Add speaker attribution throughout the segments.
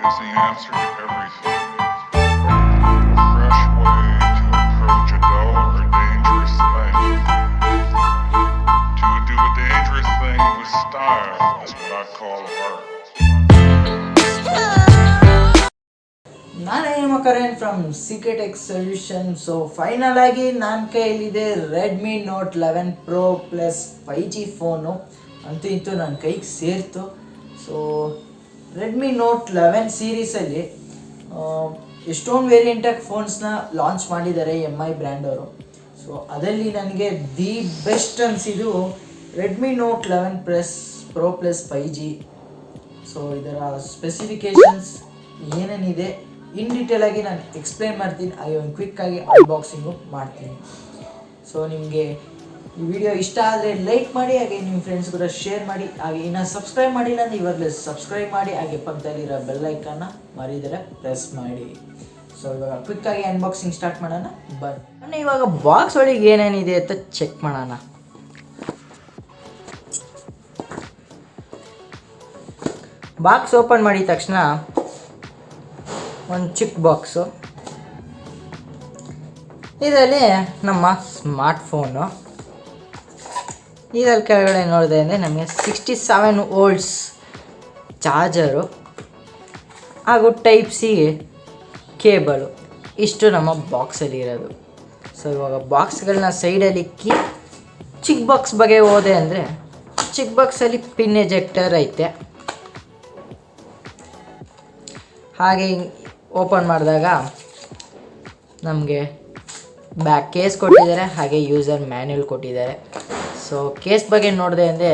Speaker 1: is the answer to everything. A fresh way to approach a dull or dangerous thing. To do a dangerous thing with style is what I call art.
Speaker 2: ನಾನು ನಿಮ್ಮ ಕರೆನ್ from cktechsolution. So final ಆಗಿ ನನ್ನ ಕೈಯಲ್ಲಿದೆ Redmi note 11 Pro plus 5G phone ಅಂತೂ ಇಂತೂ ನನ್ನ ಕೈಗೆ ಸೇರಿತು. So Redmi note 11 ಸೀರೀಸಲ್ಲಿ ಎಷ್ಟೊಂದು ವೇರಿಯಂಟಾಗಿ ಫೋನ್ಸ್ನ ಲಾಂಚ್ ಮಾಡಿದ್ದಾರೆ MI ಬ್ರ್ಯಾಂಡವರು. ಸೊ ಅದರಲ್ಲಿ ನನಗೆ ದಿ ಬೆಸ್ಟ್ ಅನಿಸಿದ್ದು Redmi note 11 Pro plus 5G. So ಇದರ ಸ್ಪೆಸಿಫಿಕೇಷನ್ಸ್ ಏನೇನಿದೆ ಇನ್ ಡೀಟೇಲಾಗಿ ನಾನು ಎಕ್ಸ್ಪ್ಲೇನ್ ಮಾಡ್ತೀನಿ, ಹಾಗೆ ಒಂದು ಕ್ವಿಕ್ಕಾಗಿ ಅನ್ಬಾಕ್ಸಿಂಗು ಮಾಡ್ತೀನಿ. ಸೊ ನಿಮಗೆ ಈ ವಿಡಿಯೋ ಇಷ್ಟ ಆದರೆ ಲೈಕ್ ಮಾಡಿ, ಹಾಗೆ ನಿಮ್ಮ ಫ್ರೆಂಡ್ಸ್ ಕೂಡ ಶೇರ್ ಮಾಡಿ, ಹಾಗೆ ಇನ್ನು ಸಬ್ಸ್ಕ್ರೈಬ್ ಮಾಡಿಲ್ಲ ಅಂದರೆ ಇವಾಗಲೇ ಸಬ್ಸ್ಕ್ರೈಬ್ ಮಾಡಿ, ಹಾಗೆ ಪಕ್ಕದಲ್ಲಿರೋ ಬೆಲ್ಲೈಕನ್ನ ಮರಿದರೆ ಪ್ರೆಸ್ ಮಾಡಿ. ಸೊ ಇವಾಗ ಕ್ವಿಕ್ಕಾಗಿ ಅನ್ಬಾಕ್ಸಿಂಗ್ ಸ್ಟಾರ್ಟ್ ಮಾಡೋಣ ಬನ್ನಿ. ಇವಾಗ ಬಾಕ್ಸ್ ಒಳಗೆ ಏನೇನಿದೆ ಅಂತ ಚೆಕ್ ಮಾಡೋಣ. ಬಾಕ್ಸ್ ಓಪನ್ ಮಾಡಿದ ತಕ್ಷಣ ಒಂದು ಚಿಕ್ಕ ಬಾಕ್ಸು, ಇದರಲ್ಲಿ ನಮ್ಮ ಸ್ಮಾರ್ಟ್ಫೋನು, ಇದರಲ್ಲಿ ಕೆಳಗಡೆ ನೋಡಿದೆ ಅಂದರೆ ನಮಗೆ 67 ವೋಲ್ಟ್ಸ್ ಚಾರ್ಜರು ಹಾಗೂ ಟೈಪ್ ಸಿ ಕೇಬಲು, ಇಷ್ಟು ನಮ್ಮ ಬಾಕ್ಸಲ್ಲಿ ಇರೋದು. ಸೊ ಇವಾಗ ಬಾಕ್ಸ್ಗಳನ್ನ ಸೈಡಲ್ಲಿ ಇಕ್ಕಿ ಚಿಕ್ಕ ಬಾಕ್ಸ್ ಬಗ್ಗೆ ಹೋದೆ ಅಂದರೆ ಚಿಕ್ಕ ಬಾಕ್ಸಲ್ಲಿ ಪಿನ್ ಎಜೆಕ್ಟರ್ ಐತೆ. ಹಾಗೆ ಓಪನ್ ಮಾಡಿದಾಗ ನಮಗೆ ಬ್ಯಾಕ್ ಕೇಸ್ ಕೊಟ್ಟಿದ್ದಾರೆ, ಹಾಗೆ ಯೂಸರ್ ಮ್ಯಾನ್ಯಲ್ ಕೊಟ್ಟಿದ್ದಾರೆ. ಸೊ ಕೇಸ್ ಬಗ್ಗೆ ನೋಡಿದೆ ಅಂದರೆ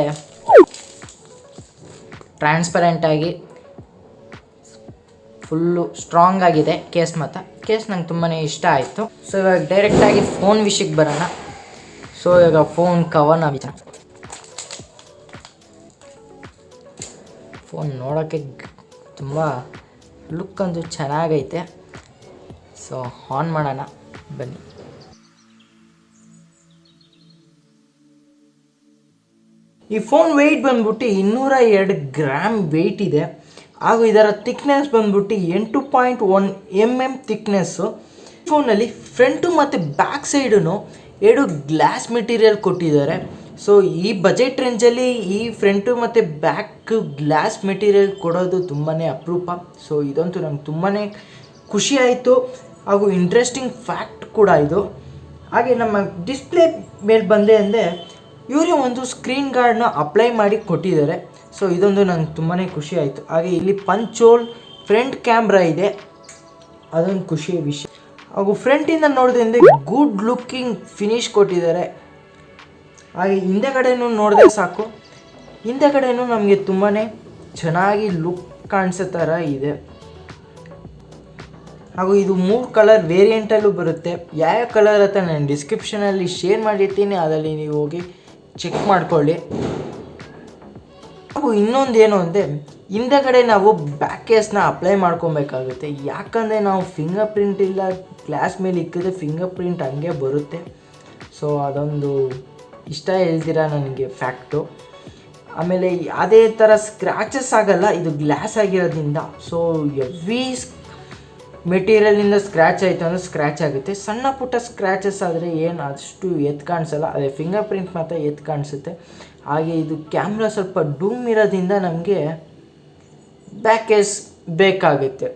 Speaker 2: ಟ್ರಾನ್ಸ್ಪರೆಂಟಾಗಿ ಫುಲ್ಲು ಸ್ಟ್ರಾಂಗ್ ಆಗಿದೆ ಕೇಸ್. ಮತ್ತು ಕೇಸ್ ನಂಗೆ ತುಂಬಾ ಇಷ್ಟ ಆಯಿತು. ಸೊ ಇವಾಗ ಡೈರೆಕ್ಟಾಗಿ ಫೋನ್ ವಿಷಯಕ್ಕೆ ಬರೋಣ. ಸೊ ಇವಾಗ ಫೋನ್ ಕವರ್ನ ವಿಚಾರ, ಫೋನ್ ನೋಡೋಕ್ಕೆ ತುಂಬ ಲುಕ್ ಅಂತೂ ಚೆನ್ನಾಗೈತೆ. ಸೊ ಆನ್ ಮಾಡೋಣ ಬನ್ನಿ. ಈ ಫೋನ್ ವೆಯ್ಟ್ ಬಂದ್ಬಿಟ್ಟು 202 ಗ್ರಾಮ್ ವೆಯ್ಟ್ ಇದೆ, ಹಾಗೂ ಇದರ ಥಿಕ್ನೆಸ್ ಬಂದ್ಬಿಟ್ಟು 8.1 mm ಥಿಕ್ನೆಸ್ಸು. ಫೋನಲ್ಲಿ ಫ್ರಂಟು ಮತ್ತು ಬ್ಯಾಕ್ ಸೈಡೂ 2 ಗ್ಲಾಸ್ ಮೆಟೀರಿಯಲ್ ಕೊಟ್ಟಿದ್ದಾರೆ. ಸೊ ಈ ಬಜೆಟ್ ರೇಂಜಲ್ಲಿ ಈ ಫ್ರಂಟು ಮತ್ತು ಬ್ಯಾಕ್ ಗ್ಲಾಸ್ ಮೆಟೀರಿಯಲ್ ಕೊಡೋದು ತುಂಬಾ ಅಪರೂಪ. ಸೊ ಇದಂತೂ ನಂಗೆ ತುಂಬಾ ಖುಷಿ ಆಯಿತು, ಹಾಗೂ ಇಂಟ್ರೆಸ್ಟಿಂಗ್ ಫ್ಯಾಕ್ಟ್ ಕೂಡ ಇದು. ಹಾಗೆ ನಮ್ಮ ಡಿಸ್ಪ್ಲೇ ಮೇಲೆ ಬಂದೆ ಅಂದರೆ ಇವರೇ ಒಂದು ಸ್ಕ್ರೀನ್ ಗಾರ್ಡ್ನ ಅಪ್ಲೈ ಮಾಡಿ ಕೊಟ್ಟಿದ್ದಾರೆ. ಸೊ ಇದೊಂದು ನಂಗೆ ತುಂಬಾ ಖುಷಿ ಆಯಿತು. ಹಾಗೆ ಇಲ್ಲಿ ಪಂಚೋಲ್ ಫ್ರಂಟ್ ಕ್ಯಾಮ್ರಾ ಇದೆ, ಅದೊಂದು ಖುಷಿಯ ವಿಷಯ. ಹಾಗೂ ಫ್ರಂಟಿಂದ ನೋಡಿದೆ ಅಂದರೆ ಗುಡ್ ಲುಕ್ಕಿಂಗ್ ಫಿನಿಶ್ ಕೊಟ್ಟಿದ್ದಾರೆ. ಹಾಗೆ ಹಿಂದೆಗಡೆನೂ ನೋಡಿದ್ರೆ ಸಾಕು, ಹಿಂದೆಗಡೆನೂ ನಮಗೆ ತುಂಬಾ ಚೆನ್ನಾಗಿ ಲುಕ್ ಕಾಣಿಸೋ ಥರ ಇದೆ. ಹಾಗೂ ಇದು 3 ಕಲರ್ ವೇರಿಯಂಟಲ್ಲೂ ಬರುತ್ತೆ. ಯಾವ ಕಲರ್ ಅಂತ ನಾನು ಡಿಸ್ಕ್ರಿಪ್ಷನಲ್ಲಿ ಶೇರ್ ಮಾಡಿರ್ತೀನಿ, ಅದರಲ್ಲಿ ನೀವು ಹೋಗಿ ಚೆಕ್ ಮಾಡ್ಕೊಳ್ಳಿ. ಹಾಗೂ ಇನ್ನೊಂದು ಏನು ಅಂದರೆ ಹಿಂದೆಗಡೆ ನಾವು ಬ್ಯಾಕ್ ಕೇಸ್ನ ಅಪ್ಲೈ ಮಾಡ್ಕೊಬೇಕಾಗುತ್ತೆ, ಯಾಕಂದರೆ ನಾವು ಫಿಂಗರ್ ಪ್ರಿಂಟ್ ಇಲ್ಲ ಗ್ಲಾಸ್ ಮೇಲೆ ಇಕ್ಕಿದ್ರೆ ಫಿಂಗರ್ ಪ್ರಿಂಟ್ ಹಂಗೆ ಬರುತ್ತೆ. ಸೊ ಅದೊಂದು ಇಷ್ಟ ಹೇಳ್ತೀರಾ ನನಗೆ ಫ್ಯಾಕ್ಟು. ಆಮೇಲೆ ಅದೇ ಥರ ಸ್ಕ್ರ್ಯಾಚಸ್ ಆಗಲ್ಲ ಇದು ಗ್ಲಾಸ್ ಆಗಿರೋದ್ರಿಂದ. ಸೊ ಎವ್ರಿ ಮೆಟೀರಿಯಲಿಂದ ಸ್ಕ್ರ್ಯಾಚ್ ಆಯಿತು ಅಂದರೆ ಸ್ಕ್ರ್ಯಾಚ್ ಆಗುತ್ತೆ. ಸಣ್ಣ ಪುಟ್ಟ ಸ್ಕ್ರ್ಯಾಚಸ್ ಆದರೆ ಏನು ಅಷ್ಟು ಎತ್ತು ಕಾಣಿಸಲ್ಲ, ಅದೇ ಫಿಂಗರ್ ಪ್ರಿಂಟ್ ಮಾತ್ರ ಎತ್ತು ಕಾಣಿಸುತ್ತೆ. ಹಾಗೆ ಇದು ಕ್ಯಾಮ್ರಾ ಸ್ವಲ್ಪ ಡೂಮ್ ಇರೋದ್ರಿಂದ ನಮಗೆ ಬ್ಯಾಕ್ ಕೇಸ್ ಬೇಕಾಗುತ್ತೆ.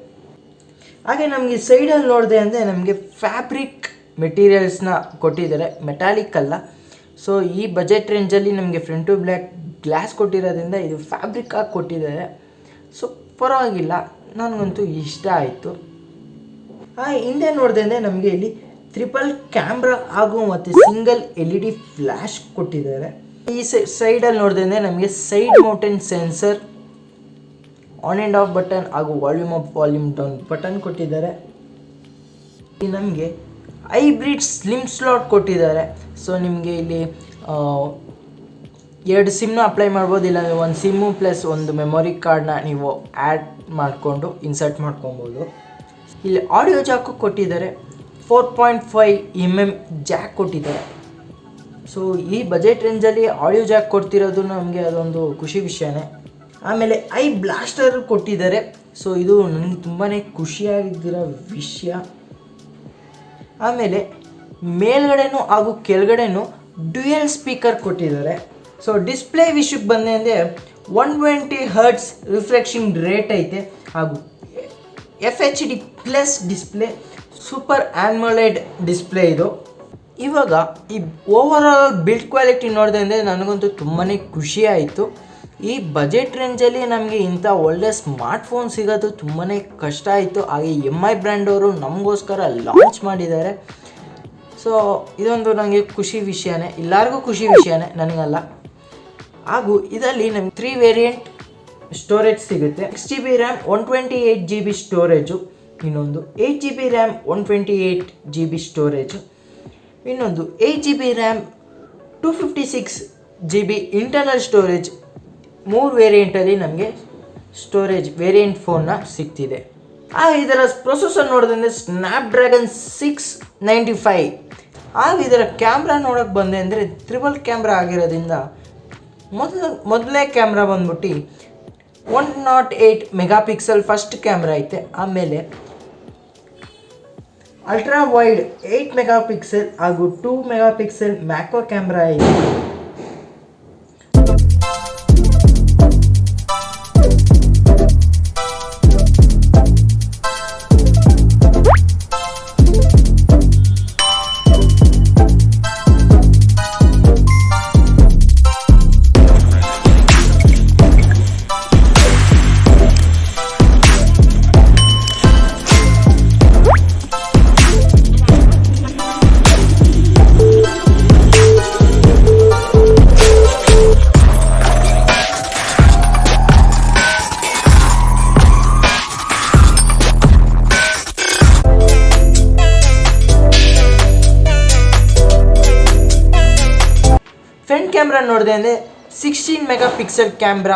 Speaker 2: ಹಾಗೆ ನಮಗೆ ಸೈಡಲ್ಲಿ ನೋಡಿದೆ ಅಂದರೆ ನಮಗೆ ಫ್ಯಾಬ್ರಿಕ್ ಮೆಟೀರಿಯಲ್ಸ್ನ ಕೊಟ್ಟಿದ್ದಾರೆ, ಮೆಟಾಲಿಕ್ ಅಲ್ಲ. ಸೊ ಈ ಬಜೆಟ್ ರೇಂಜಲ್ಲಿ ನಮಗೆ ಫ್ರಂಟ್ ಟು ಬ್ಲ್ಯಾಕ್ ಗ್ಲಾಸ್ ಕೊಟ್ಟಿರೋದ್ರಿಂದ ಇದು ಫ್ಯಾಬ್ರಿಕ್ ಆಗಿ ಕೊಟ್ಟಿದ್ದಾರೆ. ಸೊ ಪರವಾಗಿಲ್ಲ, ನನಗಂತೂ ಇಷ್ಟ ಆಯಿತು. ಹಿಂದೆ ನೋಡಿದೆ ಅಂದರೆ ನಮಗೆ ಇಲ್ಲಿ 3 ಕ್ಯಾಮ್ರಾ ಹಾಗೂ ಮತ್ತು ಸಿಂಗಲ್ LED ಫ್ಲ್ಯಾಶ್ ಕೊಟ್ಟಿದ್ದಾರೆ. ಈ ಸೈಡಲ್ಲಿ ನೋಡಿದೆ ಅಂದರೆ ನಮಗೆ side mounted sensor, on and off button ಹಾಗೂ volume up volume down button ಕೊಟ್ಟಿದ್ದಾರೆ. ನಮಗೆ ಹೈಬ್ರಿಡ್ ಸ್ಲಿಮ್ ಸ್ಲಾಟ್ ಕೊಟ್ಟಿದ್ದಾರೆ. ಸೊ ನಿಮಗೆ ಇಲ್ಲಿ 2 ಸಿಮ್ನ ಅಪ್ಲೈ ಮಾಡ್ಬೋದು, ಇಲ್ಲಾಂದರೆ 1 ಸಿಮ್ಮು ಪ್ಲಸ್ 1 ಮೆಮೊರಿ ಕಾರ್ಡ್ನ ನೀವು ಆ್ಯಡ್ ಮಾಡಿಕೊಂಡು ಇನ್ಸರ್ಟ್ ಮಾಡ್ಕೊಬೋದು. ಇಲ್ಲಿ ಆಡಿಯೋ ಜಾಕು ಕೊಟ್ಟಿದ್ದಾರೆ, 4.5 mm ಜಾಕ್ ಕೊಟ್ಟಿದ್ದಾರೆ. ಸೊ ಈ ಬಜೆಟ್ ರೇಂಜಲ್ಲಿ ಆಡಿಯೋ ಜಾಕ್ ಕೊಡ್ತಿರೋದು ನಮಗೆ ಅದೊಂದು ಖುಷಿ ವಿಷಯನೇ. ಆಮೇಲೆ ಐ ಬ್ಲಾಸ್ಟರ್ ಕೊಟ್ಟಿದ್ದಾರೆ, ಸೊ ಇದು ನನಗೆ ತುಂಬಾ ಖುಷಿಯಾಗಿದ್ದಿರೋ ವಿಷಯ. ಆಮೇಲೆ ಮೇಲ್ಗಡೆನೂ ಹಾಗೂ ಕೆಳಗಡೆನೂ ಡ್ಯುಯಲ್ ಸ್ಪೀಕರ್ ಕೊಟ್ಟಿದ್ದಾರೆ. ಸೊ ಡಿಸ್ಪ್ಲೇ ವಿಷಯಕ್ಕೆ ಬಂದೆ ಅಂದರೆ 120Hz ರಿಫ್ರೆಶಿಂಗ್ ರೇಟ್ ಐತೆ ಹಾಗೂ FHD plus display, super AMOLED display ಇದು. ಇವಾಗ ಈ ಓವರಾಲ್ ಬಿಲ್ಡ್ ಕ್ವಾಲಿಟಿ ನೋಡಿದೆ ಅಂದರೆ ನನಗಂತೂ ತುಂಬಾ ಖುಷಿ ಆಯಿತು. ಈ ಬಜೆಟ್ ರೇಂಜಲ್ಲಿ ನಮಗೆ ಇಂಥ ಒಳ್ಳೆ ಸ್ಮಾರ್ಟ್ಫೋನ್ ಸಿಗೋದು ತುಂಬಾ ಕಷ್ಟ ಆಯಿತು. ಹಾಗೆ MI ಬ್ರ್ಯಾಂಡ್ ಅವರು ನಮಗೋಸ್ಕರ ಲಾಂಚ್ ಮಾಡಿದ್ದಾರೆ. ಸೊ ಇದೊಂದು ನನಗೆ ಖುಷಿ ವಿಷಯನೇ, ಎಲ್ಲರಿಗೂ ಖುಷಿ ವಿಷಯನೇ, ನನಗಲ್ಲ. ಹಾಗೂ ಇದರಲ್ಲಿ ನಮಗೆ 3 ವೇರಿಯಂಟ್ ಸ್ಟೋರೇಜ್ ಸಿಗುತ್ತೆ. 6GB ರ್ಯಾಮ್ 128GB ಸ್ಟೋರೇಜು, ಇನ್ನೊಂದು 8GB ರ್ಯಾಮ್ 128GB ಸ್ಟೋರೇಜು, ಇನ್ನೊಂದು 8GB RAM 256GB internal storage. 3 ವೇರಿಯಂಟಲ್ಲಿ ನಮಗೆ ಸ್ಟೋರೇಜ್ ವೇರಿಯಂಟ್ ಫೋನ್ನ ಸಿಗ್ತಿದೆ. ಇದರ ಪ್ರೊಸೆಸರ್ ನೋಡಿದ್ರೆ ಸ್ನ್ಯಾಪ್ಡ್ರ್ಯಾಗನ್ 695. ಇದರ ಕ್ಯಾಮ್ರಾ ನೋಡೋಕ್ಕೆ ಬಂದೆ ಅಂದರೆ ಟ್ರಿಬಲ್ ಕ್ಯಾಮ್ರಾ ಆಗಿರೋದ್ರಿಂದ ಮೊದಲನೇ ಕ್ಯಾಮ್ರಾ ಬಂದ್ಬಿಟ್ಟು 108 ಮೆಗಾಪಿಕ್ಸೆಲ್ ಫಸ್ಟ್ ಕ್ಯಾಮ್ರಾ ಐತೆ. ಆಮೇಲೆ ಅಲ್ಟ್ರಾ ವೈಡ್ 8 ಮೆಗಾಪಿಕ್ಸೆಲ್ ಹಾಗೂ 2 ಮೆಗಾಪಿಕ್ಸೆಲ್ ಮ್ಯಾಕ್ರೋ ಕ್ಯಾಮ್ರಾ ಐತೆ. ಫ್ರಂಟ್ ಕ್ಯಾಮ್ರಾ ನೋಡಿದೆ ಅಂದರೆ 16 ಮೆಗಾಪಿಕ್ಸೆಲ್ ಕ್ಯಾಮ್ರಾ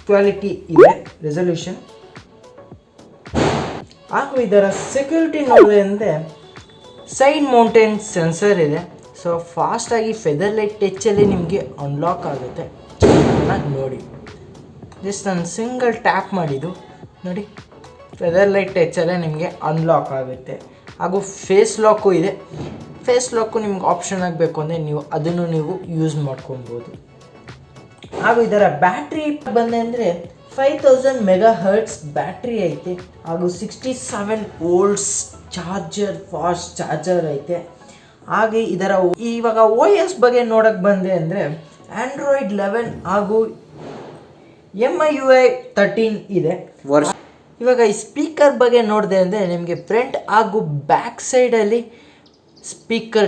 Speaker 2: ಕ್ವಾಲಿಟಿ ಇದೆ, ರೆಸಲ್ಯೂಷನ್. ಹಾಗೂ ಇದರ ಸೆಕ್ಯೂರಿಟಿ ನೋಡಿದೆ ಅಂದರೆ ಸೈಡ್ ಮೌಂಟೇನ್ ಸೆನ್ಸರ್ ಇದೆ. ಸೊ ಫಾಸ್ಟಾಗಿ ಫೆದರ್ ಲೈಟ್ ಟಚ್ಚಲ್ಲಿ ನಿಮಗೆ ಅನ್ಲಾಕ್ ಆಗುತ್ತೆ. ನೋಡಿ, ಜಸ್ಟ್ ನಾನು ಸಿಂಗಲ್ ಟ್ಯಾಪ್ ಮಾಡಿದ್ದು ನೋಡಿ, ಫೆದರ್ ಲೈಟ್ ಟಚ್ಚಲ್ಲೇ ನಿಮಗೆ ಅನ್ಲಾಕ್ ಆಗುತ್ತೆ. ಹಾಗೂ ಫೇಸ್ ಲಾಕು ಇದೆ. ಫೇಸ್ ಲಾಕು ನಿಮ್ಗೆ ಆಪ್ಷನ್ ಆಗಬೇಕು ಅಂದರೆ ನೀವು ಯೂಸ್ ಮಾಡ್ಕೊಬೋದು. ಹಾಗೂ ಇದರ ಬ್ಯಾಟ್ರಿ ಬಂದೆ ಅಂದರೆ 5000mAh ಬ್ಯಾಟ್ರಿ ಐತೆ. ಹಾಗೂ 67 ವೋಲ್ಟ್ಸ್ ಚಾರ್ಜರ್, ಫಾಸ್ಟ್ ಚಾರ್ಜರ್ ಐತೆ. ಹಾಗೆ ಇದರ ಇವಾಗ OS ಬಗ್ಗೆ ನೋಡೋಕ್ಕೆ ಬಂದೆ ಅಂದರೆ Android 11 ಹಾಗೂ MIUI 13 ಇದೆ. ಇವಾಗ ಈ ಸ್ಪೀಕರ್ ಬಗ್ಗೆ ನೋಡಿದೆ ಅಂದರೆ ನಿಮಗೆ ಫ್ರಂಟ್ ಹಾಗೂ ಬ್ಯಾಕ್ ಸೈಡಲ್ಲಿ ಸ್ಪೀಕರ್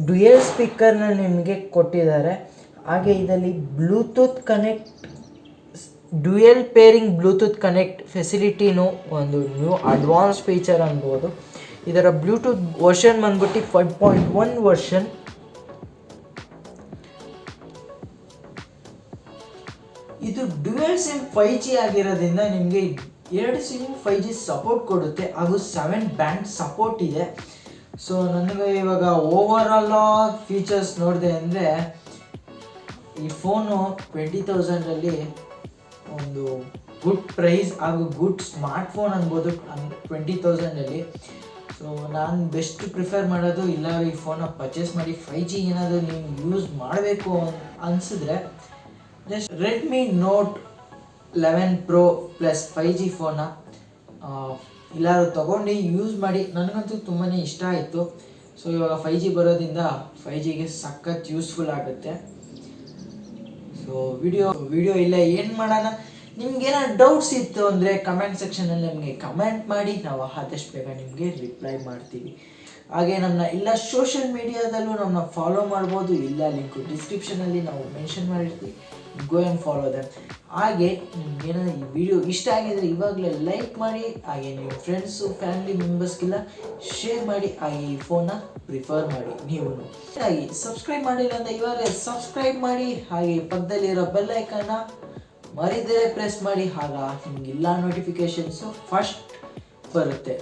Speaker 2: ಡ್ಯುಯಲ್ ಸ್ಪೀಕರ್ನ ನಿಮಗೆ ಕೊಟ್ಟಿದ್ದಾರೆ. ಹಾಗೆ ಇದರಲ್ಲಿ Bluetooth connect, dual pairing Bluetooth connect ಫೆಸಿಲಿಟಿನೂ ಒಂದು ನ್ಯೂ ಅಡ್ವಾನ್ಸ್ ಫೀಚರ್ ಅನ್ಬೋದು. ಇದರ ಬ್ಲೂಟೂತ್ ವರ್ಷನ್ ಬಂದ್ಬಿಟ್ಟು 5.1 ವರ್ಷನ್. ಇದು ಡ್ಯುಯಲ್ ಸಿಮ್ 5G ಆಗಿರೋದ್ರಿಂದ ನಿಮಗೆ 2 ಸಿಮ್ 5G ಸಪೋರ್ಟ್ ಕೊಡುತ್ತೆ. ಹಾಗೂ 7 ಬ್ಯಾಂಡ್ ಸಪೋರ್ಟ್ ಇದೆ. ಸೊ ನನಗೆ ಇವಾಗ ಓವರಾಲ್ ಫೀಚರ್ಸ್ ನೋಡಿದೆ ಅಂದರೆ ಈ ಫೋನು 20,000ರಲ್ಲಿ ಒಂದು ಗುಡ್ ಪ್ರೈಸ್ ಹಾಗೂ ಗುಡ್ ಸ್ಮಾರ್ಟ್ಫೋನ್ ಅನ್ಬೋದು 20,000ರಲ್ಲಿ. ಸೊ ನಾನು ಬೆಸ್ಟ್ ಪ್ರಿಫರ್ ಮಾಡೋದು, ಇಲ್ಲ ಈ ಫೋನ ಪರ್ಚೇಸ್ ಮಾಡಿ 5G ಏನಾದರೂ ನೀವು ಯೂಸ್ ಮಾಡಬೇಕು ಅನಿಸಿದ್ರೆ just Redmi note 11 Pro plus 5G ಫೋನ ಎಲ್ಲರೂ ತೊಗೊಂಡು ಯೂಸ್ ಮಾಡಿ. ನನಗಂತೂ ತುಂಬಾ ಇಷ್ಟ ಆಯಿತು. ಸೊ ಇವಾಗ 5G ಬರೋದ್ರಿಂದ 5Gಗೆ ಸಖತ್ ಯೂಸ್ಫುಲ್ ಆಗುತ್ತೆ. ಸೊ ವಿಡಿಯೋ ಇಲ್ಲ ಏನು ಮಾಡೋಣ, ನಿಮ್ಗೇನಾದ್ರು ಡೌಟ್ಸ್ ಇತ್ತು ಅಂದರೆ ಕಮೆಂಟ್ ಸೆಕ್ಷನಲ್ಲಿ ನಮಗೆ ಕಮೆಂಟ್ ಮಾಡಿ, ನಾವು ಆದಷ್ಟು ಬೇಗ ನಿಮಗೆ ರಿಪ್ಲೈ ಮಾಡ್ತೀವಿ. ಹಾಗೆ ನಮ್ಮ ಇಲ್ಲ ಸೋಷಿಯಲ್ ಮೀಡಿಯಾದಲ್ಲೂ ನಮ್ಮನ್ನ ಫಾಲೋ ಮಾಡ್ಬೋದು, ಇಲ್ಲ ಲಿಂಕು ಡಿಸ್ಕ್ರಿಪ್ಷನಲ್ಲಿ ನಾವು ಮೆನ್ಷನ್ ಮಾಡಿರ್ತೀವಿ, ಗೋ ಆ್ಯಂಡ್ ಫಾಲೋ ದೆಮ್. ಹಾಗೆ ನಿಮ್ಗೇನಾದ್ರು ಈ ವಿಡಿಯೋ ಇಷ್ಟ ಆಗಿದರೆ ಇವಾಗಲೇ ಲೈಕ್ ಮಾಡಿ, ಹಾಗೆ ನಿಮ್ಮ ಫ್ರೆಂಡ್ಸು ಫ್ಯಾಮಿಲಿ ಮೆಂಬರ್ಸ್ಗೆಲ್ಲ ಶೇರ್ ಮಾಡಿ, ಹಾಗೆ ಈ ಫೋನ್ನ ಪ್ರಿಫರ್ ಮಾಡಿ. ನೀವು ಹಾಗೆ ಸಬ್ಸ್ಕ್ರೈಬ್ ಮಾಡಿಲ್ಲ ಅಂತ ಇವಾಗಲೇ ಸಬ್ಸ್ಕ್ರೈಬ್ ಮಾಡಿ, ಹಾಗೆ ಪಕ್ಕದಲ್ಲಿರೋ ಬೆಲ್ ಐಕಾನ್ನ ಮರಿದೇ ಪ್ರೆಸ್ ಮಾಡಿ, ಆಗ ನಿಮಗೆಲ್ಲ ನೋಟಿಫಿಕೇಷನ್ಸು ಫಸ್ಟ್ ಬರುತ್ತೆ.